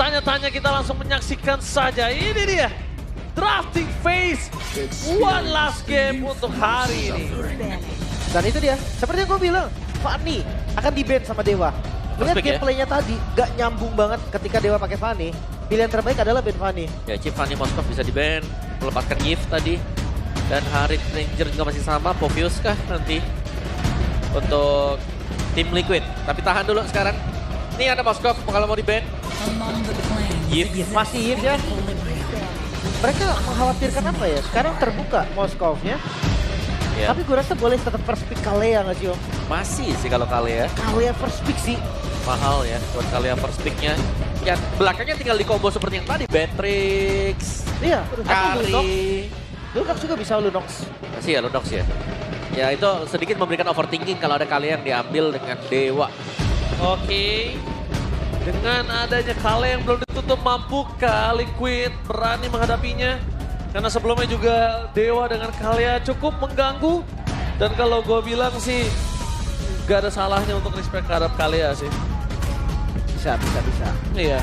bertanya-tanya, kita langsung menyaksikan saja. Ini dia, drafting phase one last game untuk hari ini. Dan itu dia, seperti yang gue bilang, Fanny akan di-ban sama Dewa. Lihat gameplaynya tadi, gak nyambung banget ketika Dewa pakai Fanny. Pilihan terbaik adalah ban Fanny. Ya, chip Fanny Moskov bisa di-ban, melepaskan Gift tadi. Dan Harit Ranger juga masih sama, Povius kah nanti untuk tim Liquid. Tapi tahan dulu sekarang. Ini ada Moskov kalau mau di-ban. Gift Masih Yves ya. Mereka mengkhawatirkan apa ya? Sekarang terbuka Moskovnya. ya. Tapi gue rasa boleh tetap first pick Kalea nggak sih Om? Masih sih kalau Kalea. Kalea first pick sih. Mahal ya buat Kalea first picknya. Ya belakangnya tinggal di combo seperti yang tadi. Beatrix, Iya. Atau Lunox. Kari. Lunox juga bisa Lunox. Masih ya Lunox ya. Ya itu sedikit memberikan overthinking kalau ada Kalea yang diambil dengan Dewa. Oke. Dengan adanya Kale yang belum ditutup, mampukah Liquid berani menghadapinya? Karena sebelumnya juga Dewa dengan Kalea cukup mengganggu. Dan kalau gue bilang sih, gak ada salahnya untuk respect terhadap Kalea sih. Bisa. Iya.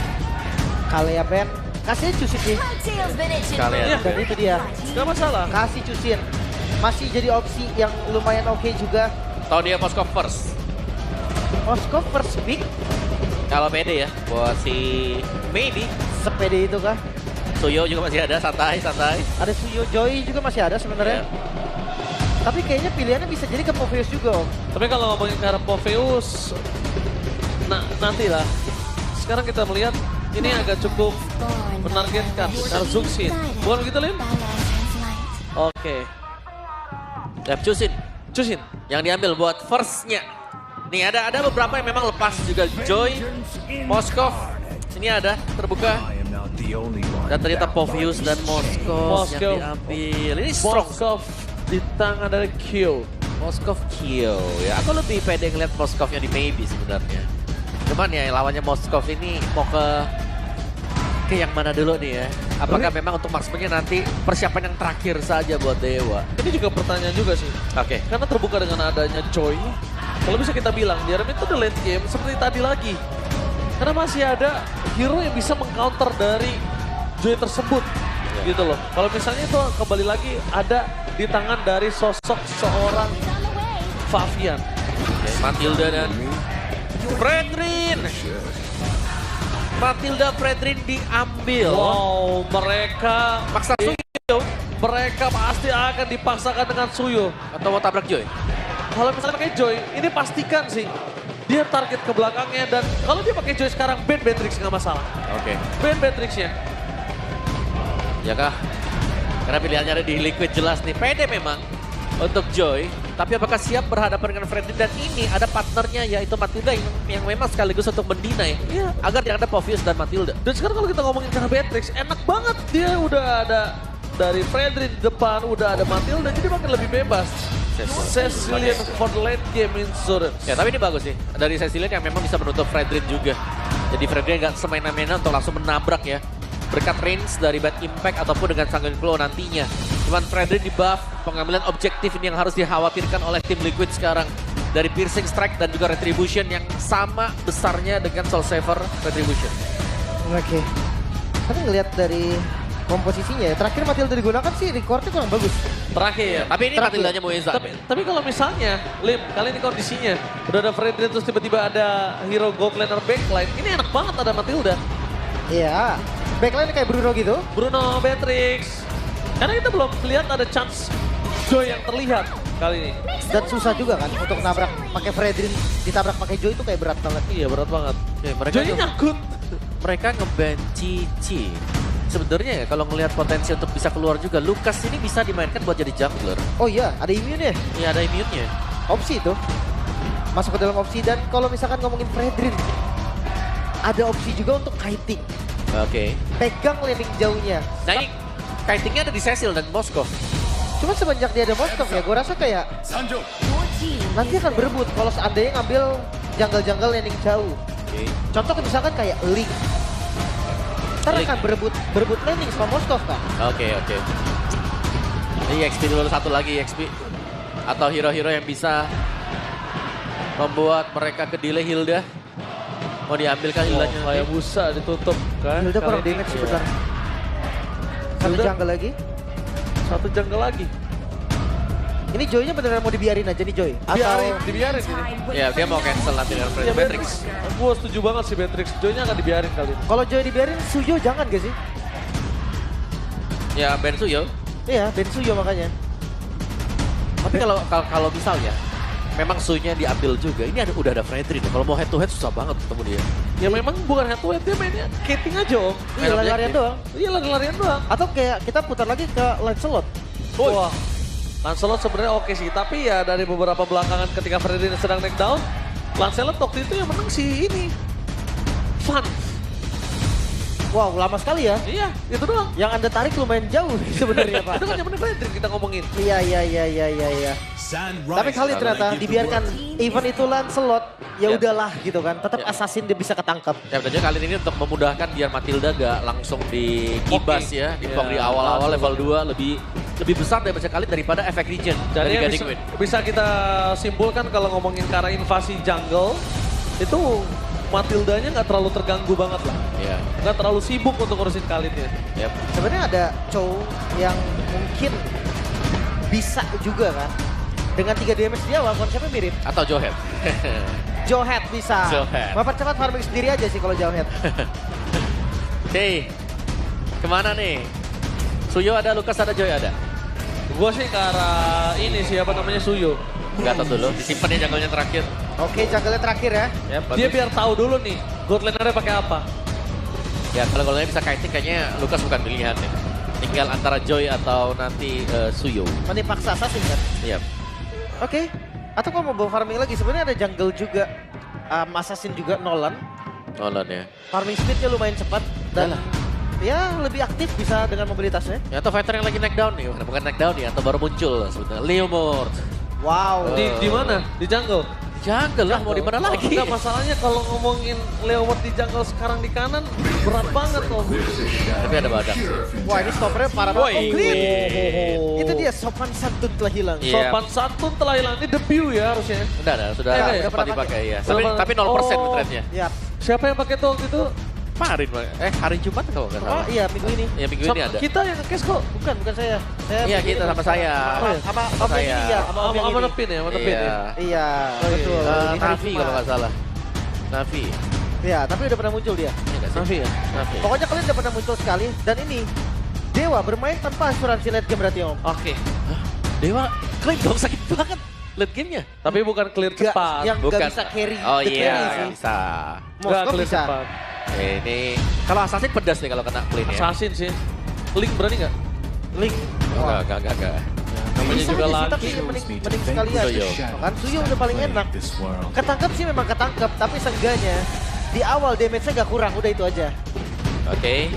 Kalea ban, kasih Cusin sih. Kalea. Iya. Dan itu dia, Gak masalah. kasih Cusin. Masih jadi opsi yang lumayan oke juga. Tahu dia Moskov first. Moskov first pick, Kalau pede ya buat si maybe. sepede itu kah? Suyo juga masih ada, santai. Ada Suyo Joy juga masih ada sebenarnya. Ya. Tapi kayaknya pilihannya bisa jadi ke Povius juga Om. Tapi kalau ngomongin ke arah Poveus, nantilah. Sekarang kita melihat ini agak cukup menargetkan Narzuxin. Bukan begitu, Lim? Oke. Dap Cusin Cusin. yang diambil buat first-nya. Nih ada beberapa yang memang lepas juga. Joy, Moskov, ini ada terbuka. Dan ternyata Povius dan Moskov yang diambil. Ini strong. Moskov di tangan dari Q. Moskov kill ya. Aku lebih pede ngeliat Moskovnya di maybe sebenarnya. Cuman ya lawannya Moskov ini mau ke yang mana dulu nih ya? Apakah memang untuk marksman-nya nanti persiapan yang terakhir saja buat Dewa? Ini juga pertanyaan juga sih. Oke. Karena terbuka dengan adanya Joy. Kalau bisa kita bilang, di RMI itu the late game seperti tadi lagi. Karena masih ada hero yang bisa mengcounter dari Joy tersebut. Gitu loh. Kalau misalnya itu kembali lagi ada di tangan dari sosok seorang Favian. Oke, Matilda dan Fredrin. Matilda Fredrin diambil. Wow, mereka Maksa Suyo. mereka pasti akan dipaksakan dengan Suyo. Atau mau tabrak Joy? Kalau misalnya pakai Joy, ini pastikan sih dia target ke belakangnya, dan kalau dia pakai Joy sekarang ban Beatrix nggak masalah. Oke. Ban Beatrixnya. Ya kah? Karena pilihannya ada di Liquid jelas nih. Pede memang untuk Joy. Tapi apakah siap berhadapan dengan Fredrin? Dan ini ada partnernya yaitu Matilda yang memang sekaligus untuk mendinai. Iya. Agar tidak ada Povius dan Matilda. Dan sekarang kalau kita ngomongin karena Beatrix, enak banget dia udah ada dari Fredrin di depan, udah ada Matilda, jadi makin lebih bebas. Cecilian for the late game insurance. Ya tapi ini bagus sih. Dari Cecilian yang memang bisa menutup Fredrin juga. Jadi Fredrin nggak semena-mena untuk langsung menabrak ya. Berkat range dari Bad Impact ataupun dengan Sanguine Claw nantinya. Cuman Fredrin di buff, pengambilan objektif ini yang harus dikhawatirkan oleh tim Liquid sekarang. Dari Piercing Strike dan juga Retribution yang sama besarnya dengan Soul Saver Retribution. Oke. Tapi ngelihat dari komposisinya ya, terakhir Matilda digunakan sih recordnya kurang bagus. Terakhir. Tapi ini Terakhir. Matildanya Moeza. Tapi kalau misalnya, Lim, kali ini kondisinya udah ada Fredrin terus tiba-tiba ada hero gold laner backline, ini enak banget ada Matilda. Iya. Backline kayak Bruno gitu. Bruno, Beatrix. Karena kita belum lihat ada chance Joy yang terlihat kali ini. Dan susah juga kan untuk nabrak pakai Fredrin, ditabrak pakai Joy itu kayak berat banget. Iya, berat banget. Oke, mereka Joy nyangkut. mereka nge-ban Cici. Sebenarnya ya kalau ngelihat potensi untuk bisa keluar juga, Lucas ini bisa dimainkan buat jadi jungler. Oh iya, ada immune ya? Iya ada immune-nya. Opsi itu. Masuk ke dalam opsi, dan kalau misalkan ngomongin Fredrin, ada opsi juga untuk kiting. Oke. Pegang landing jauhnya. Nah ini kitingnya ada di Cecil dan Moskov. Cuma semenjak dia ada Moskov ya, gue rasa kayak nanti akan berebut kalau seandainya ngambil jungle-jungle landing jauh. Oke. Contoh misalkan kayak Link. Ntar Link. akan berebut landing sama Moskov kan. Oke. Ini EXP dulu satu lagi EXP. Atau hero-hero yang bisa membuat mereka ke delay Hilda. Mau diambil kan Hildanya. Kayak busa ditutup kan. Hilda kurang Kali ini. damage sebentar. Satu Hilda. jungle lagi. Satu jungle lagi. Ini Joy-nya beneran mau dibiarin aja nih Joy? Dibiarin ini. Ya dia mau cancel nanti dengan Ya, Matrix. Gue setuju banget sih Matrix. Joy-nya akan dibiarin kali ini. Kalau Joy dibiarin, Suyo jangan gak sih? Ya Bensu yo. Iya, Ben Suyo makanya. Tapi kalau misalnya memang Sunya diambil juga, ini udah ada Fredrin. Kalau mau head to head susah banget ketemu dia. Ya memang bukan head to head, dia mainnya skating aja om. Iya, Main larian objektif. doang. Iya lari-larian doang. Atau kayak kita putar lagi ke Lancelot. Wah. Lancelot sebenarnya oke sih, tapi ya dari beberapa belakangan ketika Fredrin sedang naik down, Lancelot waktu itu yang menang si ini. Fun. Wow, lama sekali ya. Iya, itu doang. Yang Anda tarik lumayan jauh sebenarnya Pak. Itu kan yang Fredrin kita ngomongin. Iya. Tapi kali ternyata dibiarkan event itu Lancelot, ya Ya. udahlah gitu kan. Tetap Ya. assassin dia bisa ketangkap. Ya tentunya kali ini untuk memudahkan biar Matilda gak langsung dikibas Oke. ya. Dipok Ya, di awal-awal langsung. level 2 lebih besar daripada efek regen dari Jadi Gading bisa, Queen. bisa kita simpulkan kalau ngomongin ke arah invasi jungle, itu Matildanya nggak terlalu terganggu banget lah. Iya. Nggak terlalu sibuk untuk ngurusin Khalidnya. Yep. Sebenarnya ada Chow yang mungkin bisa juga kan. Dengan 3 damage di awal konsepnya mirip. Atau Johead. Jowhead bisa. Jowhead. Mempercepat farming sendiri aja sih kalau Jowhead. Oke. Kemana nih? Suyo ada, Lukas ada, Joy ada. Gue sih ke arah ini siapa namanya Suyo. Gatot dulu, disimpan ya jagonya terakhir. Oke, jungle terakhir ya. Ya, Dia bagus. biar tahu dulu nih, god lanernya pakai apa. Ya kalau golnya bisa kiting kayaknya Lukas bukan pilihan ya. Tinggal antara Joy atau nanti Suyo. Nanti paksa assassin kan. Iya. Oke. Atau kalau mau bawa farming lagi, sebenarnya ada jungle juga. Assassin juga Nolan. Nolan ya. Farming speednya lumayan cepat. Dan ya lebih aktif bisa dengan mobilitasnya. Ya atau fighter yang lagi naik down nih, bukan naik down ya, atau baru muncul sebetulnya. Leomord. Wow. Di mana? Di jungle? Jungle lah, mau di mana lagi? Enggak, masalahnya kalau ngomongin Leomord di jungle sekarang di kanan, berat banget loh. Tapi ada badak sih. Wah ini stoppernya parah banget. Woi. Oh, clean. Oh. Itu dia sopan santun telah hilang. Iya. Sopan santun telah hilang, ini debut ya harusnya. Udah, sudah Eh, udah sempat pernah dipakai ya. Udah Tapi pernah. 0% Oh. trade-nya. Ya. Siapa yang pakai itu waktu itu? Kemarin, hari Jumat kalau nggak Oh salah. iya minggu ini. Ya minggu ini ada. Kita yang nge-case kok. Bukan saya. Saya Iya, minggu kita ini sama saya. Sama Sama Om yang saya. ini ya. Sama Om yang Sama ini. Nepin ya, sama Nepin ya. Iya. Iya, betul. Di hari Navi Jumat. kalau nggak salah. Navi. Iya, tapi udah pernah muncul dia. Iya nggak sih? Navi ya? Navi. Pokoknya kalian udah pernah muncul sekali. Dan ini, Dewa bermain tanpa asuransi late game berarti Om. Oke. Dewa, klaim dong sakit banget late game-nya. Tapi bukan clear Gak, cepat. yang Bukan. gak bisa carry. Oh the iya, carry nggak sih. bisa. Enggak Moskov clear bisa. cepat. Ini kalau Assassin pedas nih kalau kena clean ya. Assassin sih. Link berani nggak? Link. Enggak. Namanya Bisa juga aja sih, laki. tapi mending sekalian. Suyo. Kan Suyo udah paling enak. Ketangkep sih memang ketangkep, tapi seenggaknya di awal damage-nya gak kurang, udah itu aja. Oke.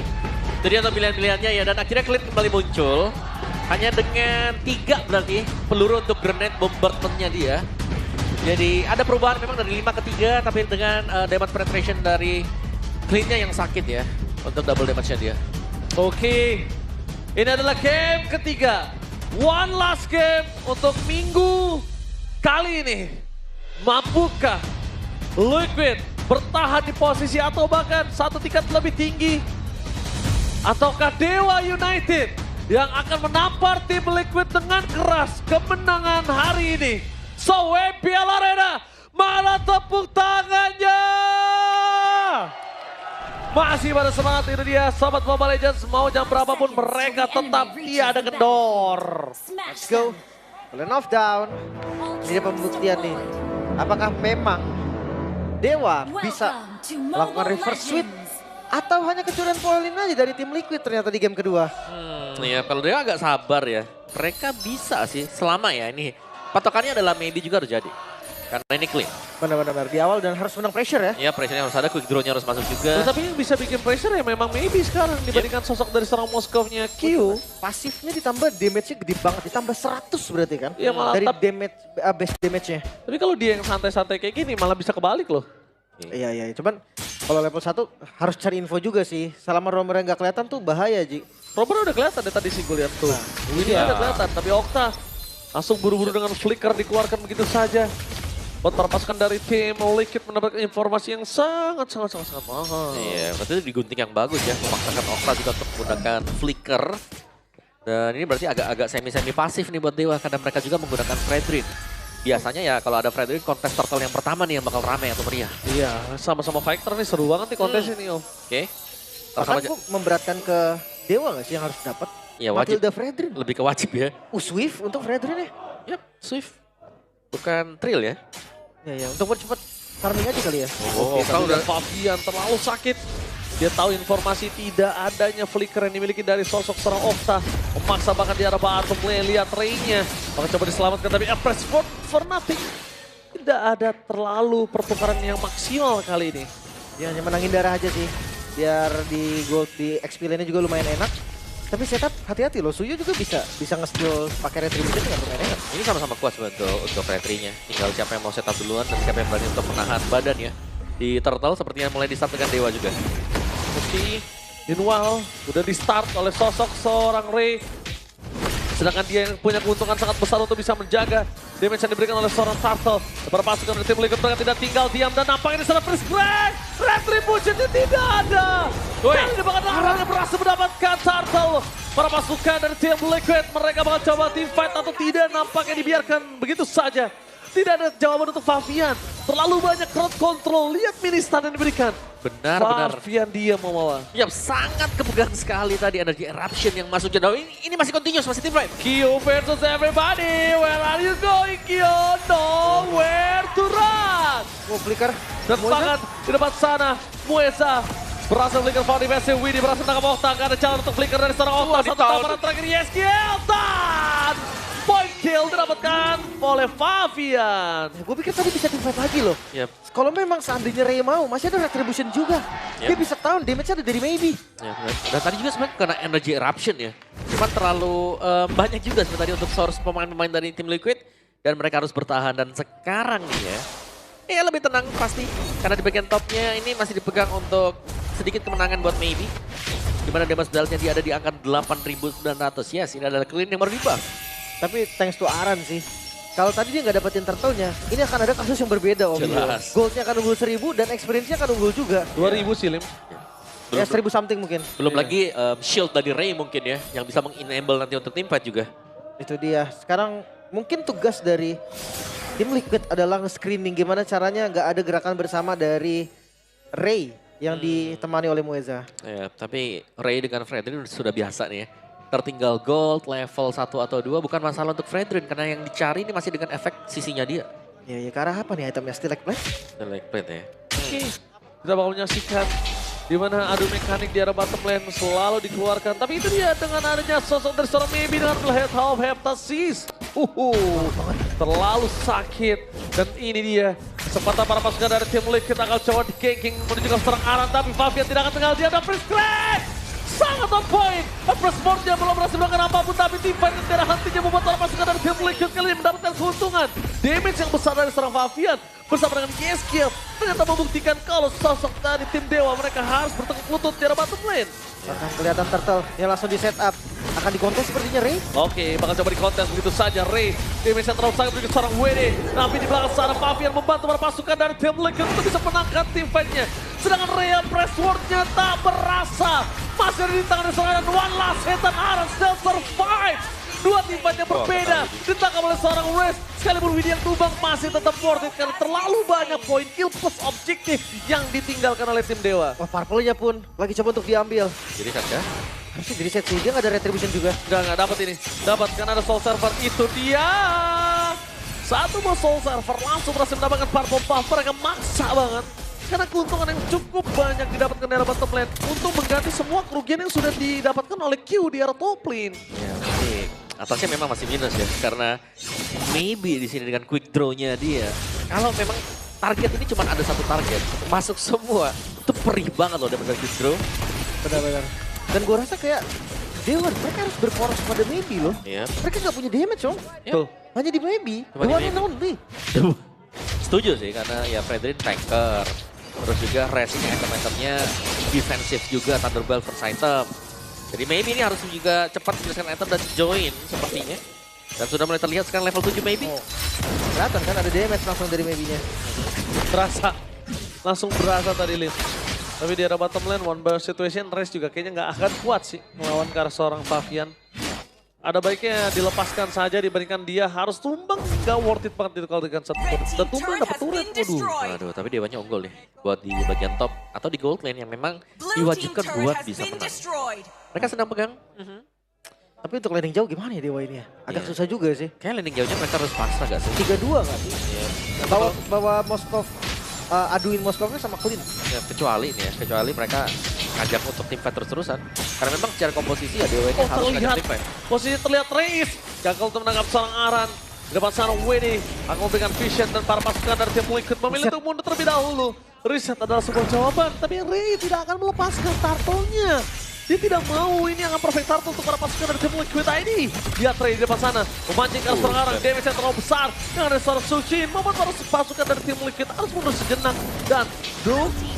Itu dia tuh pilihan-pilihannya ya. Dan akhirnya Clint kembali muncul. Hanya dengan 3 berarti peluru untuk grenade bombardment-nya dia. Jadi ada perubahan memang dari 5 ke 3. Tapi dengan damage penetration dari Clint-nya yang sakit ya. Untuk double damage-nya dia. Oke. Ini adalah game ketiga. One last game untuk minggu kali ini. Mampukah Liquid bertahan di posisi atau bahkan satu tingkat lebih tinggi? Ataukah Dewa United yang akan menampar tim Liquid dengan keras kemenangan hari ini? So, WPL Arena, mana tepuk tangannya? Masih pada semangat itu dia, Sobat Mobile Legends. Mau jam berapapun mereka tetap tiada kendor. Let's go. Clean off down. Ini dia pembuktian nih. Apakah memang Dewa bisa melakukan reverse sweep atau hanya kecurangan poin aja dari tim Liquid ternyata di game kedua. Ya kalau dia agak sabar ya. Mereka bisa sih selama ya ini. Patokannya adalah maybe juga harus jadi. Karena ini clean. Benar-benar di awal dan harus menang pressure ya. Ya pressure-nya harus ada, quick draw-nya harus masuk juga. Tapi yang bisa bikin pressure ya memang maybe sekarang dibandingkan sosok dari seorang Moskovnya Q. Pasifnya ditambah damage-nya gede banget, ditambah 100 berarti kan. Iya, malah dari damage base damage-nya. Tapi kalau dia yang santai-santai kayak gini malah bisa kebalik loh. Iya, cuman kalau level 1 harus cari info juga sih. Selama romernya nggak kelihatan tuh bahaya, Ji. Robert udah kelihatan deh tadi sih gue lihat tuh. Ini iya. udah kelihatan, tapi Okta langsung buru-buru dengan flicker dikeluarkan begitu saja. buat para pasukan dari tim Liquid mendapatkan informasi yang sangat mahal. Iya, berarti itu digunting yang bagus ya. Memaksakan Okta juga untuk menggunakan flicker. Dan ini berarti agak semi-semi pasif nih buat Dewa karena mereka juga menggunakan Fredrin. Biasanya ya kalau ada Fredrin kontes turtle yang pertama nih yang bakal rame atau meriah. Iya, sama-sama Fighter nih seru banget nih kontes ini Om. Oke. Bahkan kok memberatkan ke Dewa gak sih yang harus dapat? Ya wajib. Matilda Fredrin. Lebih ke wajib ya. Swift untuk Fredrin ya? Yap, Swift. Bukan Trill ya. Ya, untuk percepat farming aja kali ya. Oh, Kalau udah Fabian terlalu sakit. Dia tahu informasi tidak adanya flicker yang dimiliki dari sosok seorang Okta. Memaksa bahkan di arah bottom lane, lihat Ray-nya. Maka coba diselamatkan tapi press for nothing. Tidak ada terlalu pertukaran yang maksimal kali ini. Dia hanya menangin darah aja sih. Biar di gold di XP lane-nya juga lumayan enak. Tapi setup hati-hati loh, Suyo juga bisa nge-steal pakai retribution dengan lumayan enak. Ini sama-sama kuat untuk Fredrin-nya. Tinggal siapa yang mau setup duluan dan siapa yang berani untuk menahan badan ya. Di Turtle sepertinya mulai di-start dengan Dewa juga. Meski Meanwhile udah di-start oleh sosok seorang Ray. Sedangkan dia yang punya keuntungan sangat besar untuk bisa menjaga damage yang diberikan oleh seorang Turtle. Para pasukan dari tim Liquid mereka tidak tinggal diam dan nampaknya di sana Freeze Grand. Retribution-nya tidak ada. Kali ini bahkan Larangnya berhasil mendapatkan Turtle. Para pasukan dari tim Liquid mereka bakal coba team fight atau tidak, nampaknya dibiarkan begitu saja. Tidak ada jawaban untuk Fabian. Terlalu banyak crowd control. Lihat mini stun yang diberikan. Benar. Fabian dia membawa. Ya, sangat kepegang sekali tadi energi eruption yang masuk jauh. Ini masih continuous, masih team fight. Kyo versus everybody. Where are you going, Kyo? Nowhere to run. Flicker. Dan sangat di depan sana. Mueza berhasil flicker foul di base. Widdy berhasil menangkap Okta. Gak ada jalan untuk flicker dari seorang Okta. Satu tamparan terakhir Yeskiel. Dan point kill didapatkan oleh Fabian. Gue pikir tadi bisa team fight lagi loh. Yep. Kalau memang seandainya Ray mau, masih ada retribution juga. Yep. Dia bisa tahu damage-nya ada dari Maybe. Ya, dan tadi juga sebenarnya kena energy eruption ya. Cuman terlalu banyak juga sebenarnya tadi untuk source pemain-pemain dari tim Liquid. Dan mereka harus bertahan. Dan sekarang nih ya lebih tenang pasti. Karena di bagian topnya ini masih dipegang untuk sedikit kemenangan buat Maybe. Dimana damage dalnya dia ada di angka 8.900. Yes, ini adalah clean yang baru di-buff. Tapi thanks to Aran sih. Kalau tadi dia nggak dapetin turtle-nya, ini akan ada kasus yang berbeda Om. Jelas. Gold-nya akan unggul 1000 dan experience-nya akan unggul juga. 2000 sih Lim. Ya 1000 something mungkin. Belum lagi shield dari Ray mungkin ya. Yang bisa meng-enable nanti untuk teamfight juga. Itu dia. Sekarang mungkin tugas dari tim Liquid adalah nge-screening gimana caranya nggak ada gerakan bersama dari Ray yang ditemani oleh Mueza. Ya, tapi Ray dengan Fredrin sudah biasa nih ya. Tertinggal gold, level 1 atau 2 bukan masalah untuk Fredrin. Karena yang dicari ini masih dengan efek sisinya dia. Ya ke arah apa nih itemnya? Still like play? Like plate ya. Oke, kita bakal menyaksikan di mana adu mekanik di arah bottom lane selalu dikeluarkan. Tapi itu dia dengan adanya sosok dari seorang Maybe dengan head half heptasis. Terlalu sakit. Dan ini dia kesempatan para pasukan dari tim Liquid akan coba di-ganking menuju ke seorang Aran. Tapi Fabian tidak akan tinggal dia. Dan Freeze Grand sangat on point. First Sportnya belum berhasil melakukan apapun. Tapi tim fight yang tidak hentinya membuat para pasukan dari tim Liquid kali ini mendapatkan keuntungan. Damage yang besar dari seorang Fabian bersama dengan Yeskiel ternyata membuktikan kalau sosok dari tim Dewa mereka harus bertekuk lutut di arah bottom lane. Akan kelihatan turtle yang langsung di setup. Akan dikontes sepertinya Ray. Oke, bakal coba dikontes begitu saja. Ray, damage yang terlalu sangat begitu seorang WD. Tapi di belakang sana Fabian membantu para pasukan dari tim Liquid untuk bisa menangkan tim fight-nya. Sedangkan Ray press word-nya tak berasa. Masih ada di tangan seorang one last hit dan Aran still survive. Dua tim fight yang berbeda. Ditangkap oleh seorang Raze. Sekalipun Widdy yang tumbang masih tetap worth it. Karena terlalu banyak poin kill plus objektif yang ditinggalkan oleh tim Dewa. Wah purple-nya pun lagi coba untuk diambil. Jadi kan ya. Harusnya jadi set sih, dia nggak ada retribution juga. Nggak dapat ini. Dapat karena ada soul server. Itu dia. Satu buah soul server langsung berhasil mendapatkan purple buff. Mereka maksa banget. Karena keuntungan yang cukup banyak didapatkan dari bottom lane. Untuk mengganti semua kerugian yang sudah didapatkan oleh Q di arah top lane. Ya, tapi atasnya memang masih minus ya. Karena Maybe di sini dengan quick draw-nya dia. Kalau memang target ini cuma ada satu target. Masuk semua. Itu perih banget loh dari quick draw. Benar-benar. Dan gue rasa kayak Dewa mereka harus berporos pada Maybe loh. Iya. Mereka nggak punya damage Om. Tuh. Hanya di Maybe. Cuma di Dua Maybe. only. Setuju sih karena ya Fredrin tanker. Terus juga racing item-itemnya defensif juga, Thunderbolt first item. Jadi maybe ini harus juga cepat menyelesaikan item dan join sepertinya. Dan sudah mulai terlihat sekarang level 7 maybe. Oh. Kelihatan kan ada damage langsung dari maybe-nya. Berasa. Langsung berasa tadi Lin. Tapi di arah bottom lane, one bar situation, Race juga kayaknya nggak akan kuat sih melawan ke arah seorang Fabian. Ada baiknya dilepaskan saja dibandingkan dia harus tumbang. Nggak worth it banget itu kalau dengan satu turret. Dan tumbang dapat turret, waduh. Waduh, tapi Dewanya unggul nih. Buat di bagian top atau di gold lane yang memang diwajibkan buat bisa menang. Mereka sedang pegang. Tapi untuk landing jauh gimana ya Dewa ini ya? Agak Iya. susah juga sih. Kayak landing jauhnya mereka harus pasrah gak sih? 3-2 nggak sih? Iya. Bawa Moskov, aduin Moskovnya sama Clean. Ya, kecuali ini ya, kecuali mereka ngajak untuk tim fight terus-terusan. Karena memang secara komposisi ya Dewa ini Oh, harus ngajak terlihat. tim fight. Posisi terlihat Reis. Gagal untuk menangkap seorang Aran. Di depan sana Wedi akan memberikan vision dan para pasukan dari tim Liquid memilih untuk mundur terlebih dahulu. Reset adalah sebuah jawaban, tapi Reis tidak akan melepaskan turtle-nya. Dia tidak mau, ini akan perfect turtle untuk para pasukan dari tim Liquid ID. Lihat Reis di depan sana, memancing ke seorang Aran, damage yang terlalu besar. Yang ada seorang Suci, membuat para pasukan dari tim Liquid harus mundur sejenak. Dan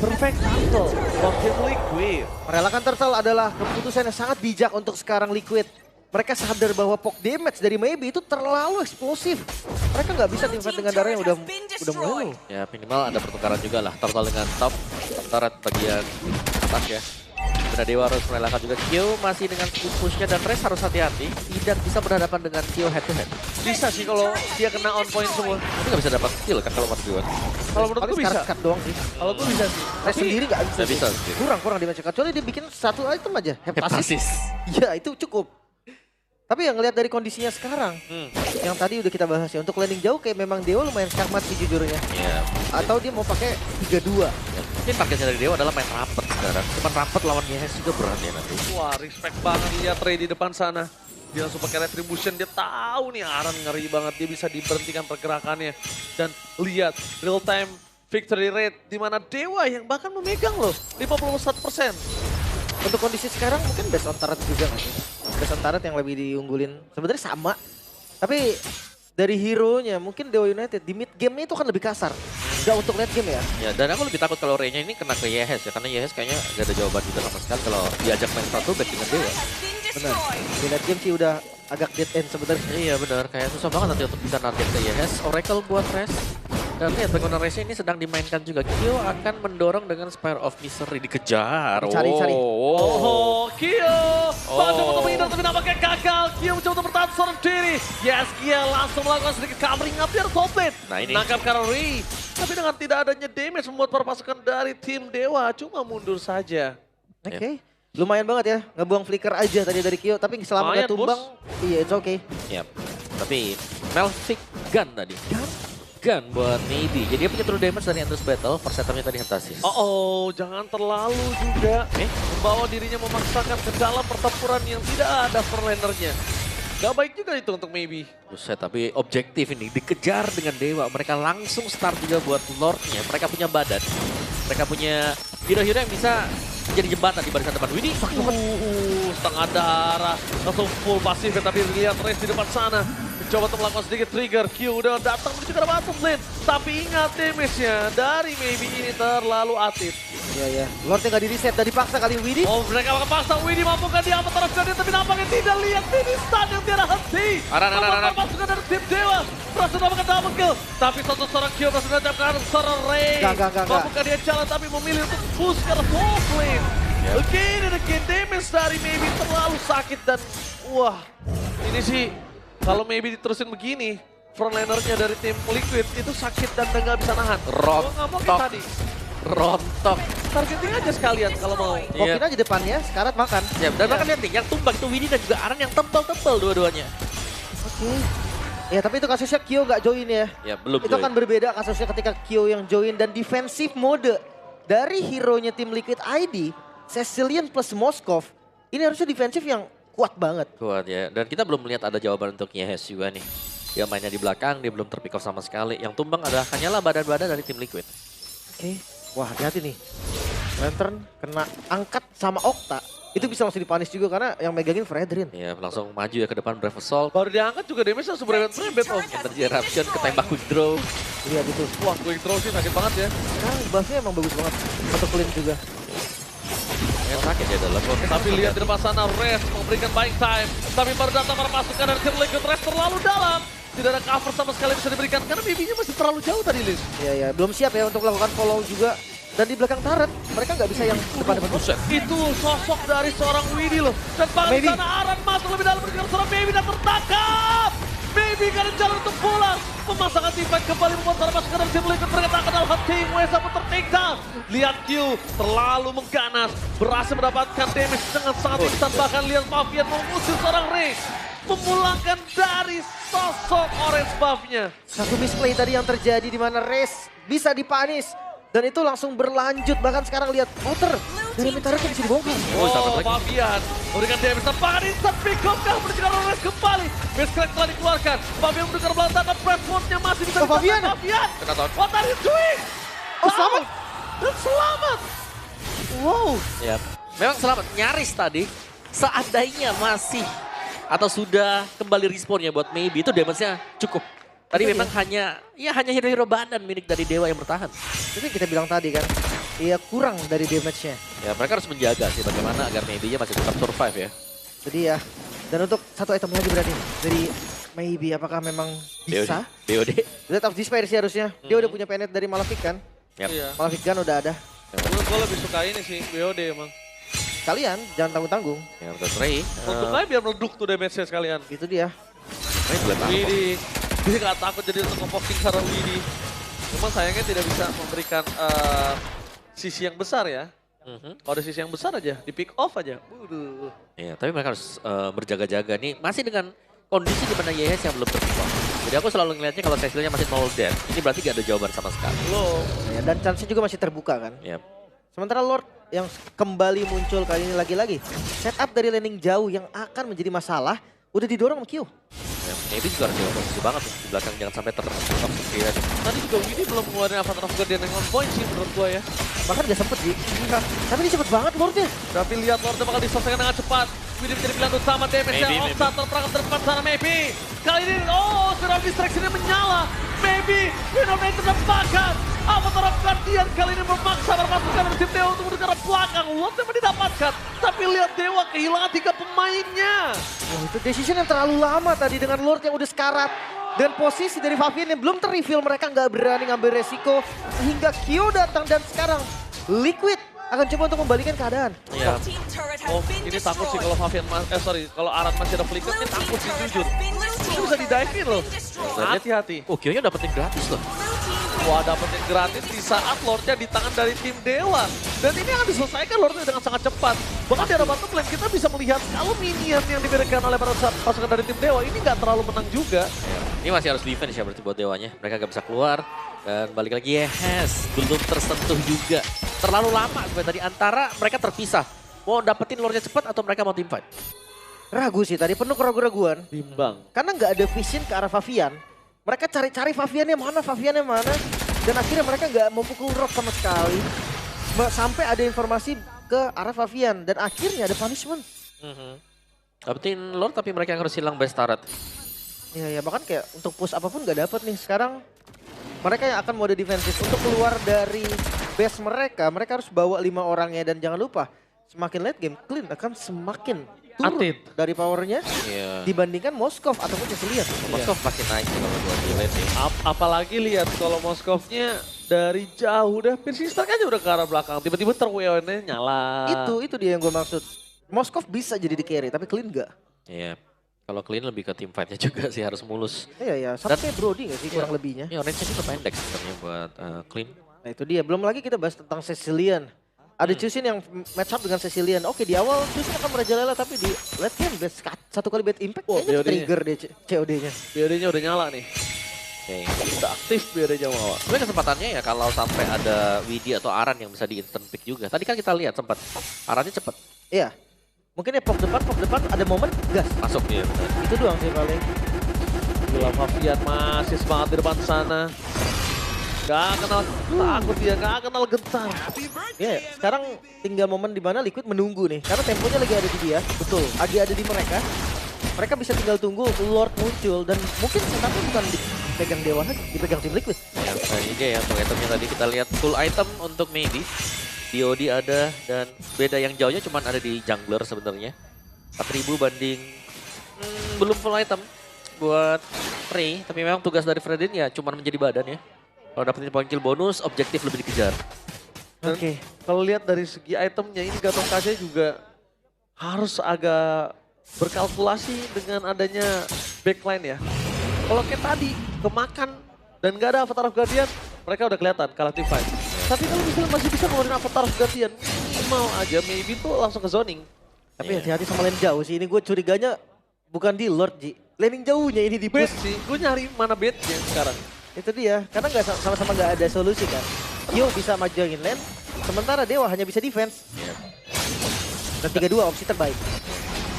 perfect turtle from tim Liquid. Merelakan turtle adalah keputusan yang sangat bijak untuk sekarang Liquid. Mereka sadar bahwa poke damage dari Maybe itu terlalu eksplosif. Mereka nggak bisa teamfight dengan darah yang udah mulai. Ya minimal ada pertukaran juga lah. Turtle dengan top, turret bagian atas ya. Benar Dewa harus merelakan juga. Kyo masih dengan push-nya dan Race harus hati-hati. Tidak bisa berhadapan dengan Kyo head to head. Bisa sih kalau dia kena on point semua. Tapi nggak bisa dapat kill kan kalau Mas Dewa. Kalau menurut gue bisa. Cut doang sih. Kalau gue bisa sih. Race sendiri nggak bisa. Nggak bisa sih. sih. Kurang damage cut. Kecuali dia bikin satu item aja. Heptasis. Heptasis. Ya itu cukup. Tapi yang ngelihat dari kondisinya sekarang, yang tadi udah kita bahas ya, untuk landing jauh kayak memang Dewa lumayan cermat sih jujurnya. Iya. Atau dia mau pakai 3-2. Ya, mungkin targetnya dari Dewa adalah main rapet sekarang. Cuman rapet lawan Yehes juga berat ya nanti. Wah, respect banget lihat Ray di depan sana. Dia langsung pakai retribution, dia tahu nih Aran ngeri banget, dia bisa diberhentikan pergerakannya. Dan lihat real time victory rate di mana Dewa yang bahkan memegang loh 51%. Untuk kondisi sekarang mungkin best on turret juga nggak sih? Best on turret yang lebih diunggulin. Sebenarnya sama. Tapi dari hero-nya mungkin Dewa United di mid game-nya itu akan lebih kasar. Nggak untuk late game ya. Ya, dan aku lebih takut kalau Ray-nya ini kena ke Yehes ya. Karena Yehes kayaknya gak ada jawaban juga sama sekali kalau diajak main satu back dengan Dewa. Benar. Di late game sih udah agak dead end sebenarnya. Iya benar, kayak susah banget nanti untuk bisa narget ke Yehes. Oracle buat Race. Dan lihat bagaimana Race ini sedang dimainkan juga. Kyo akan mendorong dengan Spire of Misery dikejar. Cari. Oh, Kyo masuk untuk menghindar tapi nampaknya gagal. Kyo mencoba untuk bertahan seorang diri. Yes, Kyo langsung melakukan sedikit covering up di top lane. Nah, ini. Nangkap Karori. Tapi dengan tidak adanya damage membuat para pasukan dari tim Dewa cuma mundur saja. Oke. Lumayan banget ya, ngebuang flicker aja tadi dari Kyo. Tapi selama Lumayan, nggak tumbang, iya it's okay. Yap. Tapi Melvic Gun tadi. Gun buat Maybe. Jadi dia punya true damage dari Endless Battle. First itemnya tadi Heptasis. Oh, jangan terlalu juga membawa dirinya memaksakan ke dalam pertempuran yang tidak ada frontlanernya. Gak baik juga itu untuk Maybe. Buset, tapi objektif ini dikejar dengan Dewa. Mereka langsung start juga buat Lordnya. Mereka punya badan. Mereka punya hero-hero yang bisa jadi jembatan di barisan depan. Widih, Setengah darah. Langsung full pasif tapi lihat Race di depan sana. Coba untuk melakukan sedikit trigger. Q udah datang menuju ke bottom lane. Tapi ingat damage-nya dari Maybe ini terlalu aktif. Iya. Lordnya nggak di reset, dan dipaksa kali Widih. Oh, mereka akan paksa Widih mampukah dia apa terus jadi tapi nampaknya tidak lihat ini stun yang tiada henti. Aran. Pasukan dari tim Dewa berhasil mendapatkan double kill. Tapi seorang Q berhasil mendapatkan seorang Ray. Enggak. Mampukah dia jalan tapi memilih untuk push ke top lane. Again and again damage dari Maybe terlalu sakit dan wah ini sih kalau Maybe diterusin begini frontlinernya dari tim Liquid itu sakit dan nggak bisa nahan. Gua nggak mau kayak tadi. Rontok. Targeting aja sekalian kalau mau. Pokin aja depannya, sekarat makan. Ya, dan bahkan lihat nih, yang tumbang itu Widih dan juga Aran yang tebal-tebal dua-duanya. Oke. Ya tapi itu kasusnya Kyo nggak join ya. Ya, belum Itu kan berbeda kasusnya ketika Kyo yang join dan defensive mode dari hero-nya tim Liquid ID, Cecilian plus Moskov. Ini harusnya defensif yang kuat banget. Kuat ya, dan kita belum melihat ada jawaban untuk Yehes juga nih. Dia mainnya di belakang, dia belum terpick off sama sekali. Yang tumbang adalah hanyalah badan-badan dari tim Liquid. Oke. Wah hati-hati nih. Lantern kena angkat sama Okta. Itu bisa langsung dipanis juga karena yang megangin Fredrin. Ya, langsung maju ya ke depan Brave Assault. Baru diangkat juga damage langsung berebet-berebet om. Energy Eruption, ketembak quick draw. Lihat itu. Wah, quick throw sih sakit banget ya. Sekarang buffnya emang bagus banget. Untuk clean juga. Ya, sakit ya dalam konteks. Tapi lihat di depan sana, Res memberikan buying time. Tapi baru datang para pasukan dari tim Liquid, Res terlalu dalam. Tidak ada cover sama sekali bisa diberikan karena BB-nya masih terlalu jauh tadi, Liz. Iya, belum siap ya untuk melakukan follow juga. Dan di belakang turret, mereka nggak bisa yang depan-depan. Itu sosok dari seorang Widdy loh. Dan bahkan di sana Aran masuk lebih dalam bergerak seorang Baby dan tertangkap. Baby kan jalan untuk pulang. Pemasangan teamfight kembali membuat para pasukan dari tim Liquid ternyata dalam tim Wesa pun tertakedown. Lihat Q terlalu mengganas. Berhasil mendapatkan damage dengan sangat instan. Bahkan lihat Mavian mengusir seorang Ray. Memulangkan dari sosok orange buff-nya. Satu misplay tadi yang terjadi di mana Race bisa dipanis. Dan itu langsung berlanjut, bahkan sekarang lihat Otter dari Mitaret yang bisa dibongkar. Oh, Fabian memberikan damage tambahan instant pick up kah mencegah Res kembali. Base crack telah dikeluarkan. Fabian mendengar belakang dan Bradford-nya masih bisa Fabian. Kena tahun. What are you doing? Oh, selamat. Dan selamat. Wow. Ya, memang selamat. Nyaris tadi, seandainya masih atau sudah kembali respawnnya buat Maybe, itu damage-nya cukup. Tadi Itu memang hanya hero-hero badan milik dari Dewa yang bertahan. Itu yang kita bilang tadi kan, iya kurang dari damage-nya. Ya mereka harus menjaga sih bagaimana agar Maybe-nya masih tetap survive ya. Jadi ya, dan untuk satu item lagi berarti dari Maybe, apakah memang bisa? BOD. Lihat of Despair sih harusnya, dia udah punya penet dari Malefic kan. Yap. Iya. Malefic Gun udah ada. Gue lebih suka ini sih, BOD emang. Kalian jangan tanggung-tanggung, Ya untuk Ray. Untuk aja biar meleduk tuh damage-nya sekalian. itu dia. Ray boleh tahu. Widdy, dia gak takut jadi untuk nge-foxing secara Widdy. Cuman sayangnya tidak bisa memberikan sisi yang besar ya. Kalau ada sisi yang besar aja, di pick off aja. Waduh. Ya, tapi mereka harus berjaga-jaga nih. Masih dengan kondisi di mana YS yang belum terpick. Jadi aku selalu ngeliatnya kalau Cecilnya masih 0 dead, ini berarti gak ada jawaban sama sekali. Loh. Ya, dan chance-nya juga masih terbuka kan. Yap. Sementara Lord yang kembali muncul kali ini lagi-lagi. Setup dari landing jauh yang akan menjadi masalah, udah didorong sama Q. Ya, Maybe juga harus jaga posisi banget tuh di belakang, jangan sampai tertangkap seperti tadi. Tadi juga Widdy belum ngeluarin Avatar of Guardian yang on point sih menurut gue ya. Bahkan gak sempet sih. Tapi ini cepet banget Lordnya. Tapi lihat Lordnya bakal diselesaikan dengan cepat. Widdy menjadi pilihan utama damage-nya. Maybe. Offside terperangkap terdepan sana Maybe. Kali ini, oh sekarang distraction-nya menyala. Maybe, Winona terdapatkan. Avatar of Guardian kali ini memaksa berpasukan dari tim Dewa untuk menuju ke arah belakang. Lordnya didapatkan. Tapi lihat Dewa kehilangan 3 pemainnya. Wah, itu decision yang terlalu lama tadi dengan Lord yang udah sekarat. Dan posisi dari Fabian yang belum ter-reveal, mereka nggak berani ngambil resiko. Hingga Kyo datang dan sekarang Liquid akan coba untuk membalikan keadaan. Ya, Oh, ini takut sih kalau Fabian, kalau Aran masih ada flicker, ini takut sih jujur. Ini bisa di-dive-in loh. Hati-hati. oh Kyo-nya dapetin gratis loh. Wah, dapetin gratis di saat Lordnya di tangan dari tim Dewa. Dan ini akan diselesaikan Lordnya dengan sangat cepat. Bahkan di arah bottom lane kita bisa melihat kalau minion yang diberikan oleh para pasukan dari tim Dewa ini nggak terlalu menang juga. Ya, ini masih harus defense ya berarti buat Dewanya. Mereka gak bisa keluar. Dan balik lagi yes, belum tersentuh juga. Terlalu lama sebenarnya tadi antara mereka terpisah. Mau dapetin lore-nya cepat atau mereka mau teamfight? Ragu sih tadi, penuh keraguan-raguan. Bimbang. Karena nggak ada vision ke arah Fabian. Mereka cari-cari Fabiannya mana. Dan akhirnya mereka nggak mau pukul Rock sama sekali. Sampai ada informasi ke arah Fabian. Dan akhirnya ada punishment. Dapetin lore tapi mereka yang harus hilang base turret. Iya, bahkan kayak untuk push apapun nggak dapet nih. Sekarang mereka yang akan mode defensif. Untuk keluar dari base mereka harus bawa 5 orangnya. Dan jangan lupa, semakin late game, Clean akan semakin turun Atit. dari powernya Iya. dibandingkan Moskov ataupun Cecilian. Moskov pasti naik sih kalau buat di late nih. Apalagi lihat kalau Moskovnya dari jauh udah Piercing Strike aja udah ke arah belakang. Tiba-tiba terweonnya nyala. Itu dia yang gue maksud. Moskov bisa jadi di carry, tapi Clean nggak. Iya. Kalau clean lebih ke team fight-nya juga sih harus mulus. Iya, sama kayak Brody nggak sih kurang lebihnya. Ya range-nya juga pendek sebenarnya buat clean. Nah itu dia, belum lagi kita bahas tentang Cecilian. Ada Chusin yang match up dengan Cecilian. Oke, di awal Chusin akan merajalela, tapi di late game satu kali bad impact kayaknya BOD-nya. trigger deh COD-nya. BOD-nya udah nyala nih. Oke. Udah aktif BOD-nya mau. Sebenarnya kesempatannya ya kalau sampai ada Widdy atau Aran yang bisa di instant pick juga. Tadi kan kita lihat sempat Arannya cepet Iya, mungkin ya pok depan ada momen gas. masuk ya. Benar. Itu doang sih paling. Gila Fabian masih semangat di depan sana. Gak kenal takut dia, gak kenal gentar. Ya, sekarang tinggal momen di mana Liquid menunggu nih. Karena temponya lagi ada di dia. Betul. Lagi ada di mereka. Mereka bisa tinggal tunggu Lord muncul. Dan mungkin setapnya bukan dipegang Dewa lagi, dipegang tim Liquid. Ya, ini dia ya untuk itemnya tadi kita lihat full item untuk Maybe. DOD ada, dan beda yang jauhnya cuma ada di jungler sebenarnya. 4.000 banding belum full item buat Ray, tapi memang tugas dari Fredin ya cuma menjadi badan ya. Kalau dapetin poin kill bonus, objektif lebih dikejar. Oke, kalau lihat dari segi itemnya ini Gatot Kaca juga harus agak berkalkulasi dengan adanya backline ya. Kalau kayak tadi kemakan dan gak ada Avatar of Guardian, mereka udah kelihatan kalah team fight. Tapi kalau misalnya masih bisa ngeluarin Avatar of Guardian, minimal aja maybe tuh langsung ke zoning. Tapi hati-hati sama lane jauh sih. Ini gue curiganya bukan di Lord, Ji. Laning jauhnya ini di Bait push. sih, gue nyari mana baitnya sekarang. Itu dia. Karena nggak sama-sama nggak ada solusi kan. Yo bisa majuin lane. Sementara Dewa hanya bisa defense. Dan 3-2 opsi terbaik.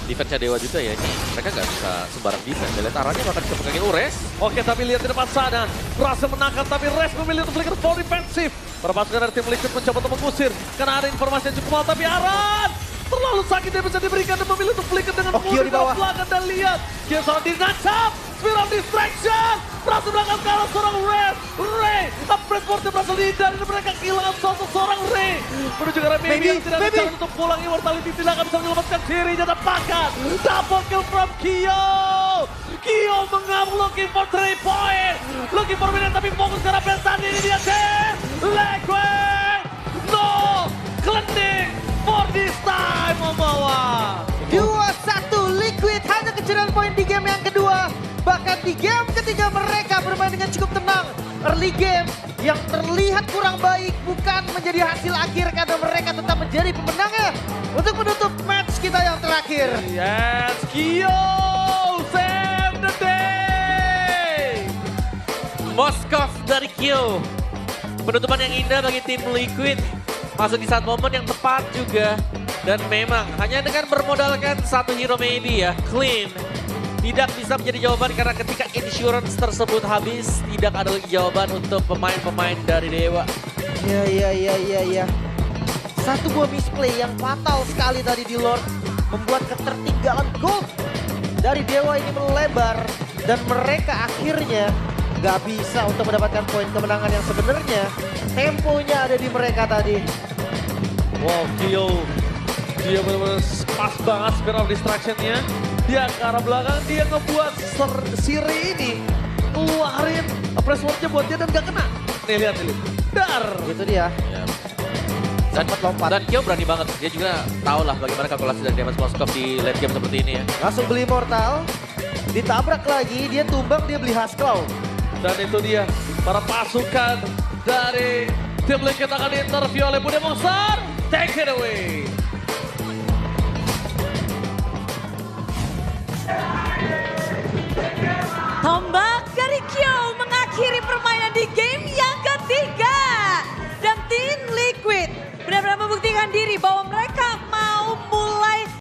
Defense-nya Dewa juga ya, ini mereka nggak bisa sembarang defense. Lihat arahnya bahkan bisa pegangin Ures. Oke, tapi lihat di depan sana. Berhasil menangkap, tapi Res memilih untuk flicker for defensif. Para pasukan dari tim Liquid mencoba untuk mengusir. Karena ada informasi yang cukup mahal, tapi Aran terlalu sakit dia bisa diberikan dan memilih untuk flicker dengan Kyo di bawah. belakang. Dan lihat, Kyo seorang dinancap. Spear of Distraction. Berhasil belakang kalah seorang Ray. Uppress Force berhasil dihindari dan mereka kehilangan sosok seorang Ray. Menuju ke arah Baby yang tidak ada cara untuk pulang. Immortality tidak akan bisa menyelamatkan dirinya. Dapatkan double kill from Kyo. Kyo mengamuk looking for 3 point. Looking for minute tapi fokus ke arah Bensan. Ini dia Tim Liquid. No cleansing for this time membawa. 2-1 Liquid hanya kecurian poin di game yang kedua. Bahkan di game ketiga mereka bermain dengan cukup tenang. Early game yang terlihat kurang baik bukan menjadi hasil akhir karena mereka tetap menjadi pemenangnya. Untuk menutup match kita yang terakhir. Yes, Kyo save the day. Moskov dari Kyo. Penutupan yang indah bagi tim Liquid. Masuk di saat momen yang tepat juga. Dan memang hanya dengan bermodalkan satu hero maybe ya, Clean. Tidak bisa menjadi jawaban karena ketika insurance tersebut habis, tidak ada lagi jawaban untuk pemain-pemain dari Dewa. Ya. Satu buah misplay yang fatal sekali tadi di Lord. Membuat ketertinggalan gold dari Dewa ini melebar. Dan mereka akhirnya gak bisa untuk mendapatkan poin kemenangan yang sebenarnya. Temponya ada di mereka tadi. Wow, Kyo. Dia benar-benar pas banget Spear of Distraction-nya. Dia ke arah belakang, dia ngebuat Siri ini ngeluarin press word-nya buat dia dan gak kena. Nih lihat ini. Dar. Itu dia. Dan, Sempat lompat. dan Kyo berani banget. Dia juga tahu lah bagaimana kalkulasi dari Demas Moskov di late game seperti ini ya. Langsung beli Immortal. Ditabrak lagi, dia tumbang, dia beli Haskell. Dan itu dia para pasukan dari tim Liquid akan diinterview oleh Budi Mongsar. Take it away.